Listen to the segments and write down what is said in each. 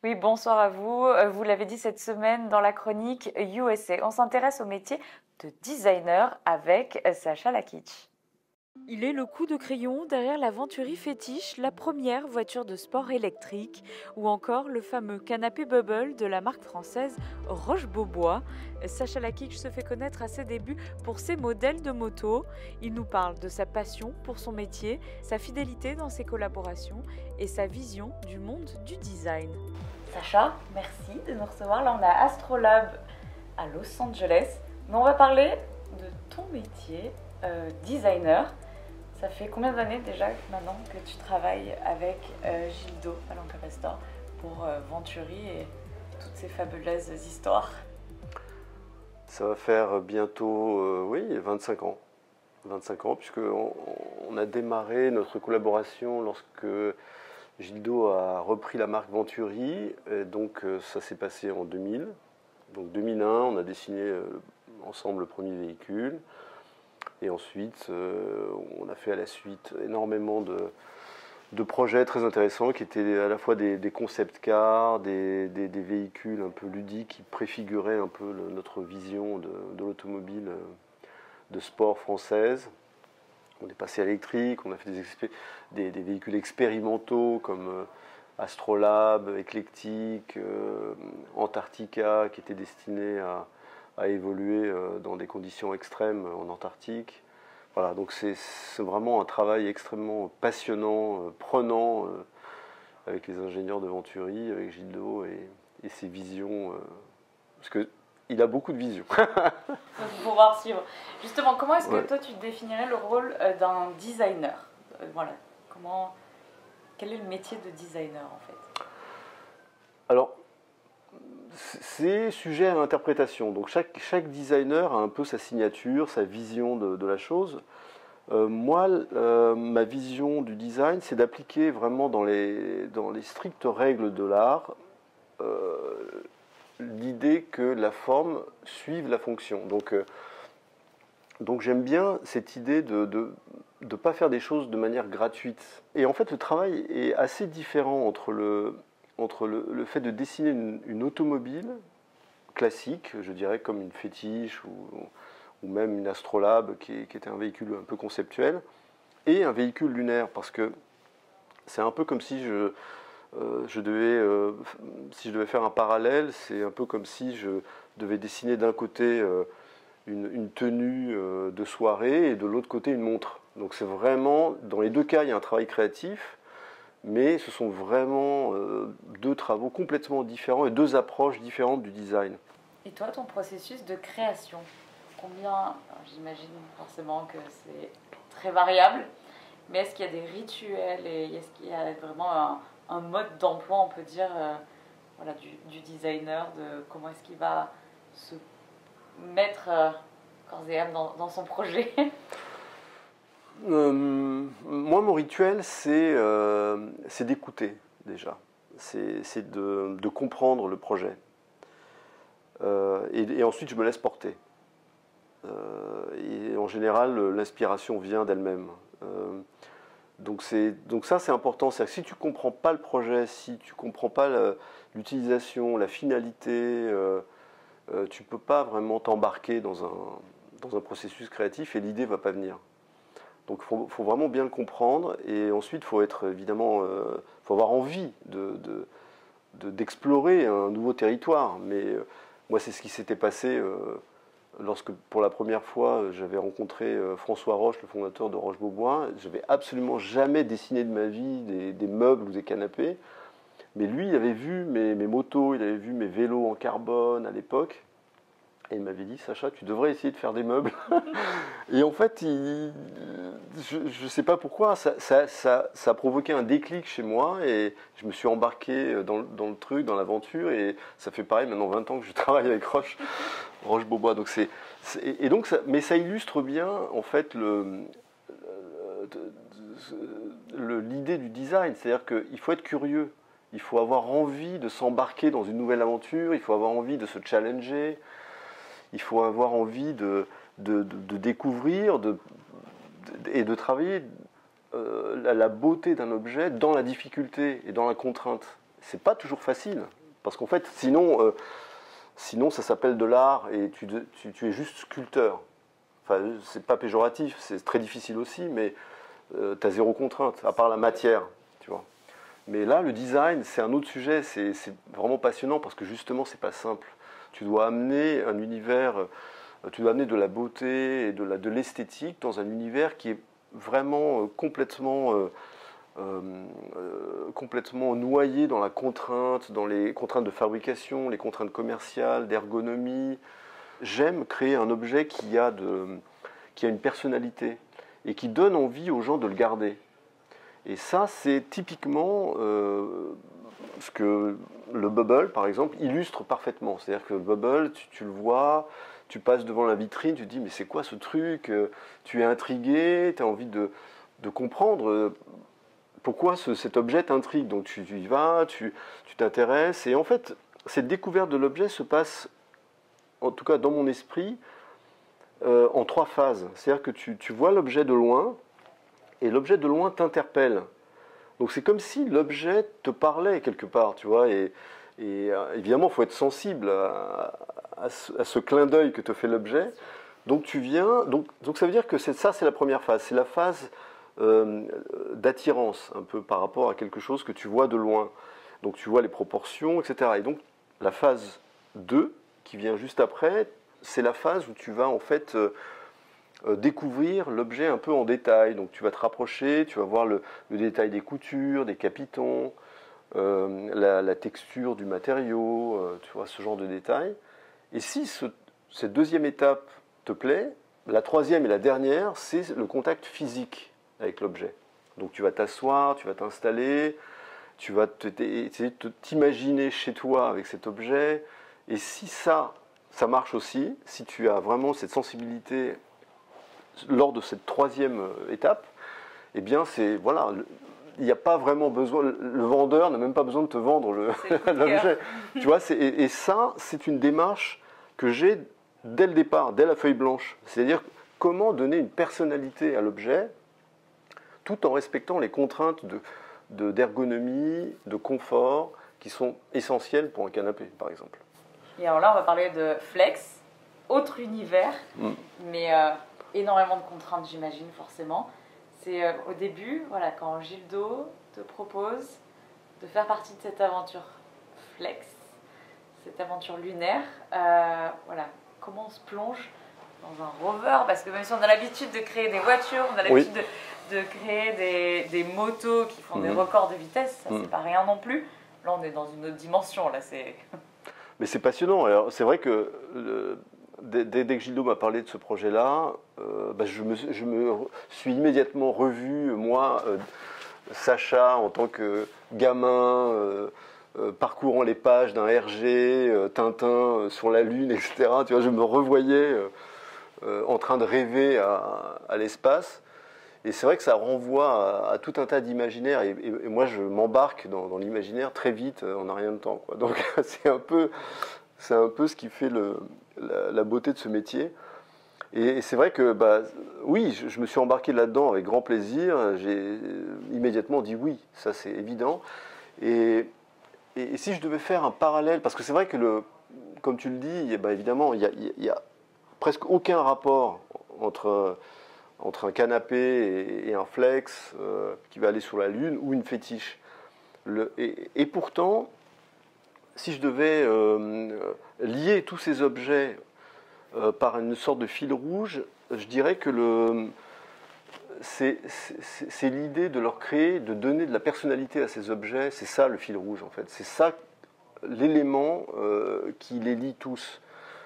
Oui, bonsoir à vous. Vous l'avez dit cette semaine dans la chronique USA. On s'intéresse au métier de designer avec Sacha Lakic. Il est le coup de crayon derrière la Venturi Fétiche, la première voiture de sport électrique, ou encore le fameux canapé Bubble de la marque française Roche-Beaubois. Sacha Lakic se fait connaître à ses débuts pour ses modèles de moto. Il nous parle de sa passion pour son métier, sa fidélité dans ses collaborations et sa vision du monde du design. Sacha, merci de nous recevoir. Là, on est à Astrolabe à Los Angeles. Mais on va parler de ton métier, designer. Ça fait combien d'années déjà maintenant que tu travailles avec Gildo à l'Ancaster pour Venturi et toutes ces fabuleuses histoires? Ça va faire bientôt, oui, 25 ans. 25 ans, puisqu'on on a démarré notre collaboration lorsque Gildo a repris la marque Venturi. Et donc ça s'est passé en 2000. Donc 2001, on a dessiné ensemble le premier véhicule. Et ensuite, on a fait à la suite énormément de projets très intéressants qui étaient à la fois des concept cars, des véhicules un peu ludiques qui préfiguraient un peu notre vision de l'automobile de sport française. On est passé à l'électrique, on a fait des véhicules expérimentaux comme Astrolabe, Eclectic, Antarctica, qui étaient destinés à évoluer dans des conditions extrêmes en Antarctique. Voilà, donc c'est vraiment un travail extrêmement passionnant, prenant, avec les ingénieurs de Venturi, avec Gildo et ses visions, parce qu'il a beaucoup de visions. Donc, pour pouvoir suivre. Justement, comment est-ce que toi tu définirais le rôle d'un designer? Voilà, quel est le métier de designer en fait? Alors, c'est sujet à l'interprétation. Donc chaque designer a un peu sa signature, sa vision de la chose. Moi, ma vision du design, c'est d'appliquer vraiment dans les strictes règles de l'art l'idée que la forme suive la fonction. Donc j'aime bien cette idée de ne pas faire des choses de manière gratuite. Et en fait, le travail est assez différent entre le fait de dessiner une automobile classique, je dirais comme une fétiche ou même une Astrolabe qui était un véhicule un peu conceptuel, et un véhicule lunaire, parce que c'est un peu comme si si je devais faire un parallèle, c'est un peu comme si je devais dessiner d'un côté une tenue de soirée et de l'autre côté une montre. Donc c'est vraiment, dans les deux cas, il y a un travail créatif, mais ce sont vraiment deux travaux complètement différents et deux approches différentes du design. Et toi, ton processus de création, j'imagine forcément que c'est très variable, mais est-ce qu'il y a des rituels et est-ce qu'il y a vraiment un mode d'emploi, on peut dire, voilà, du designer, de comment est-ce qu'il va se mettre corps et âme dans son projet? Moi, mon rituel, c'est d'écouter déjà. C'est de comprendre le projet. Et ensuite, je me laisse porter. Et en général, l'inspiration vient d'elle-même. Donc ça, c'est important. C'est-à-dire que si tu ne comprends pas le projet, si tu ne comprends pas l'utilisation, la finalité, tu ne peux pas vraiment t'embarquer dans un processus créatif et l'idée ne va pas venir. Donc il faut vraiment bien le comprendre et ensuite il faut être évidemment, faut avoir envie d'explorer un nouveau territoire. Mais moi c'est ce qui s'était passé lorsque pour la première fois j'avais rencontré François Roche, le fondateur de Roche-Beaubois. Je n'avais absolument jamais dessiné de ma vie des meubles ou des canapés. Mais lui, il avait vu mes motos, il avait vu mes vélos en carbone à l'époque. Et il m'avait dit, Sacha, tu devrais essayer de faire des meubles. Et en fait, je ne sais pas pourquoi, ça a provoqué un déclic chez moi. Et je me suis embarqué dans le truc, dans l'aventure. Et ça fait pareil, maintenant 20 ans que je travaille avec Roche-Beaubois. Donc mais ça illustre bien, en fait, l'idée du design. C'est-à-dire qu'il faut être curieux. Il faut avoir envie de s'embarquer dans une nouvelle aventure. Il faut avoir envie de se challenger. Il faut avoir envie de découvrir et de travailler la beauté d'un objet dans la difficulté et dans la contrainte. c'est pas toujours facile. Parce qu'en fait, sinon ça s'appelle de l'art et tu es juste sculpteur. Enfin, c'est pas péjoratif, c'est très difficile aussi, mais tu as zéro contrainte, à part la matière, tu vois. Mais là, le design, c'est un autre sujet, c'est vraiment passionnant parce que justement, c'est pas simple. Tu dois amener un univers, tu dois amener de la beauté et de l'esthétique dans un univers qui est vraiment complètement noyé dans la contrainte, dans les contraintes de fabrication, les contraintes commerciales, d'ergonomie. J'aime créer un objet qui a une personnalité et qui donne envie aux gens de le garder. Et ça, c'est typiquement ce que le bubble, par exemple, illustre parfaitement. C'est-à-dire que le bubble, tu le vois, tu passes devant la vitrine, tu te dis mais c'est quoi ce truc? Tu es intrigué, tu as envie de comprendre pourquoi cet objet t'intrigue. Donc tu y vas, tu t'intéresses. Et en fait, cette découverte de l'objet se passe, en tout cas dans mon esprit, en 3 phases. C'est-à-dire que tu vois l'objet de loin, et l'objet de loin t'interpelle. Donc c'est comme si l'objet te parlait quelque part, tu vois. Et évidemment, il faut être sensible à ce clin d'œil que te fait l'objet. Donc tu viens, donc ça veut dire que ça, c'est la première phase. C'est la phase d'attirance, un peu par rapport à quelque chose que tu vois de loin. Donc tu vois les proportions, etc. Et donc la phase 2, qui vient juste après, c'est la phase où tu vas en fait découvrir l'objet un peu en détail. Donc tu vas te rapprocher, tu vas voir le détail des coutures, des capitons, la texture du matériau, tu vois, ce genre de détails. Et si cette deuxième étape te plaît, la troisième et la dernière, c'est le contact physique avec l'objet. Donc tu vas t'asseoir, tu vas t'installer, tu vas essayer de t'imaginer chez toi avec cet objet. Et si ça marche aussi, si tu as vraiment cette sensibilité lors de cette troisième étape, eh bien c'est voilà, il n'y a pas vraiment besoin, le vendeur n'a même pas besoin de te vendre l'objet. Tu vois, et ça, c'est une démarche que j'ai dès le départ, dès la feuille blanche. C'est-à-dire comment donner une personnalité à l'objet tout en respectant les contraintes d'ergonomie, de confort qui sont essentielles pour un canapé, par exemple. Et alors là, on va parler de flex, autre univers, mais énormément de contraintes, j'imagine, forcément. C'est au début, voilà, quand Gildo te propose de faire partie de cette aventure flex, cette aventure lunaire, voilà, comment on se plonge dans un rover, parce que même si on a l'habitude de créer des voitures, on a l'habitude de créer des motos qui font des records de vitesse, ça c'est pas rien non plus. Là, on est dans une autre dimension, là, c'est... Mais c'est passionnant. Alors, c'est vrai que dès que Gildo m'a parlé de ce projet-là, je me suis immédiatement revu, moi, Sacha, en tant que gamin, parcourant les pages d'un Hergé, Tintin sur la Lune, etc. Tu vois, je me revoyais en train de rêver à l'espace. Et c'est vrai que ça renvoie à tout un tas d'imaginaires. Et moi, je m'embarque dans l'imaginaire très vite, en un rien de temps, quoi. Donc, c'est un peu ce qui fait la beauté de ce métier. Et c'est vrai que, oui, je me suis embarqué là-dedans avec grand plaisir. J'ai immédiatement dit oui, ça c'est évident. Et si je devais faire un parallèle, parce que c'est vrai que, comme tu le dis, évidemment, il y a presque aucun rapport entre un canapé et un flex qui va aller sur la Lune ou une fétiche. Et pourtant, si je devais lier tous ces objets par une sorte de fil rouge, je dirais que c'est l'idée de leur créer, de donner de la personnalité à ces objets, c'est ça le fil rouge en fait. C'est ça l'élément qui les lie tous.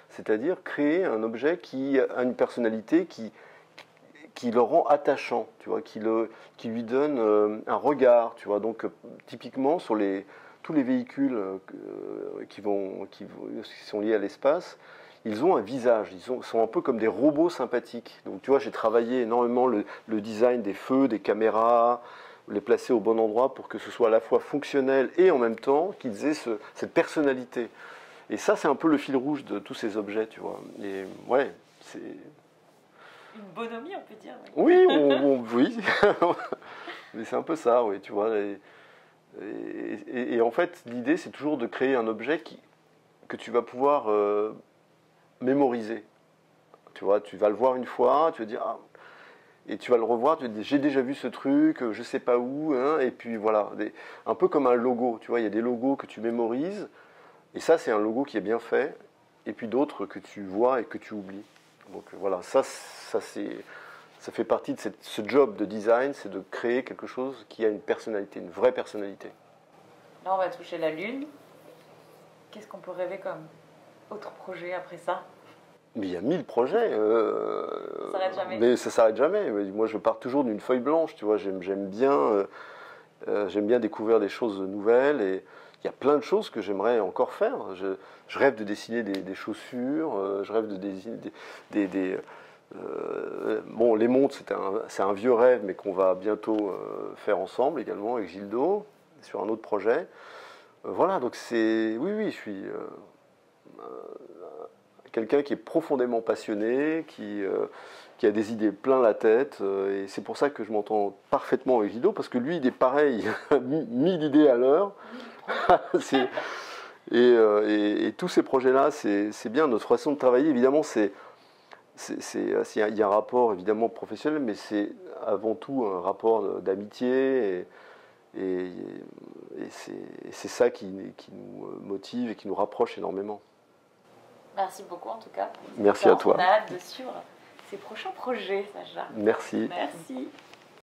C'est-à-dire créer un objet qui a une personnalité qui le rend attachant, tu vois, qui lui donne un regard, tu vois. Donc typiquement sur tous les véhicules qui sont liés à l'espace, ils ont un visage, sont un peu comme des robots sympathiques. Donc tu vois, j'ai travaillé énormément le design des feux, des caméras, les placer au bon endroit pour que ce soit à la fois fonctionnel et en même temps qu'ils aient cette personnalité. Et ça, c'est un peu le fil rouge de tous ces objets, tu vois. Et ouais, c'est... Une bonhomie, on peut dire. Oui, oui. Mais c'est un peu ça, oui, tu vois. Et en fait, l'idée, c'est toujours de créer un objet que tu vas pouvoir mémoriser. Tu vois, tu vas le voir une fois, tu vas dire, ah, et tu vas le revoir, tu vas dire, j'ai déjà vu ce truc, je sais pas où, hein, et puis voilà, un peu comme un logo, tu vois, il y a des logos que tu mémorises, et ça, c'est un logo qui est bien fait, et puis d'autres que tu vois et que tu oublies. Donc voilà, ça fait partie de ce job de design, c'est de créer quelque chose qui a une personnalité, une vraie personnalité. Là, on va toucher la Lune. Qu'est-ce qu'on peut rêver comme autre projet après ça? Mais il y a 1000 projets. Ça s'arrête jamais. Mais ça s'arrête jamais. Moi, je pars toujours d'une feuille blanche, tu vois. J'aime bien découvrir des choses nouvelles. Et il y a plein de choses que j'aimerais encore faire. Je rêve de dessiner des chaussures. Je rêve de dessiner bon, les montres, c'est un vieux rêve, mais qu'on va bientôt faire ensemble également avec Gildo, sur un autre projet. Voilà, donc oui, je suis quelqu'un qui est profondément passionné, qui a des idées plein la tête, et c'est pour ça que je m'entends parfaitement avec Gildo, parce que lui, il est pareil, 1000 idées à l'heure. Et tous ces projets-là, c'est bien. Notre façon de travailler, évidemment, il y a un rapport évidemment professionnel, mais c'est avant tout un rapport d'amitié, et c'est ça qui nous motive et qui nous rapproche énormément. Merci beaucoup en tout cas. Merci à toi. On a hâte de suivre ces prochains projets, Sacha. Merci. Merci.